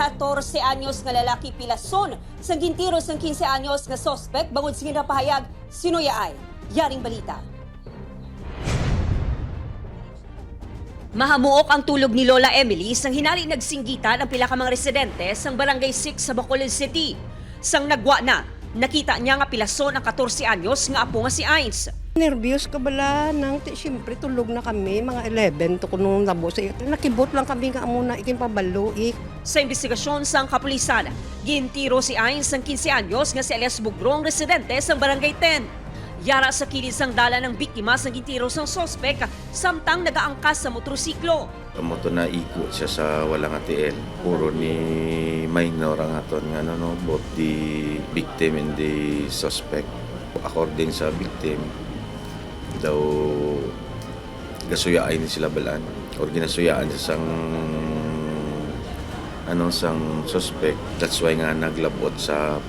14 anyos nga lalaki pilason sa gintiros ng 15 anyos nga suspect bangod sa ginapahayag sinuyaay. Yaring balita. Mahamuok ang tulog ni Lola Emily sang hinali nagsinggitan ang pila ka mga residente sang Barangay 6 sa Bacolod City. Sang nagwa na, nakita niya nga pilason ang 14 anyos nga apo nga si Ains. Nervyos ka bala nang siyempre tulog na kami, mga 11 to kunong nabo sa iyo. Nakibot lang kami nga muna ikin pabalo Sa investigasyon sang kapulisan, gintiro si Ains sang 15 anyos nga si Elias Bugrong residente sang Barangay 10. Yara sa kilid sang dala ng biktima sang gintiro sang sospek samtang nagaangkas sa motorsiklo. Kamoto na ikot siya sa walang ATL. Puro ni minor ang aton nga no, both the victim and the suspect. According sa victim, daw gasuyaan sila balaan or ginasuyaan sa sang suspect. That's why nga naglabot sa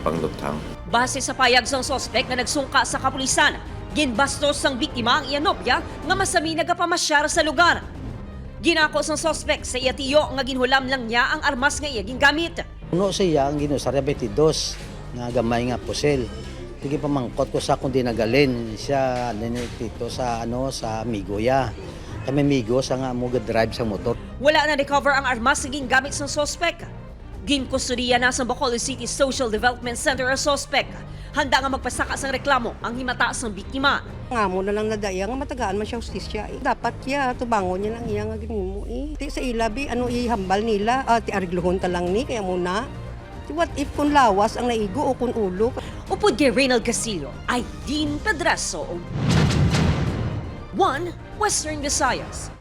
panglutang. Base sa payag sang sospek na nagsungka sa kapulisan, ginbastos sang biktima ang iya nobya nga masami nagapamasyar sa lugar. Ginako sang sospek sa iya tiyo nga ginhulam lang niya ang armas nga iya gingamit. Uno siya ang ginusarya 22 nga gamay nga pusel. Sige pamangkot ko sa kundi nagalin siya dito sa sa amigo ya. Kami amigo sa nga mo drive sa motor. Wala na recover ang armas nga gingamit sang sospek. Ginkustudiya na sa Bacolod City Social Development Center ang sospek. Handa nga magpasaka sang reklamo ang himata sang biktima. Nga mo na lang nadaya nga matagaan man siya hustisya. Dapat ya tubangon niya lang iya nga ginimo Ti sa ilabi ihambal nila ti ariglohon ta lang ni kaya muna. What if kung lawas ang naigo o kung ulo? Upod kay Reynald Castillo, Aileen Pedraso. 1 Western Visayas.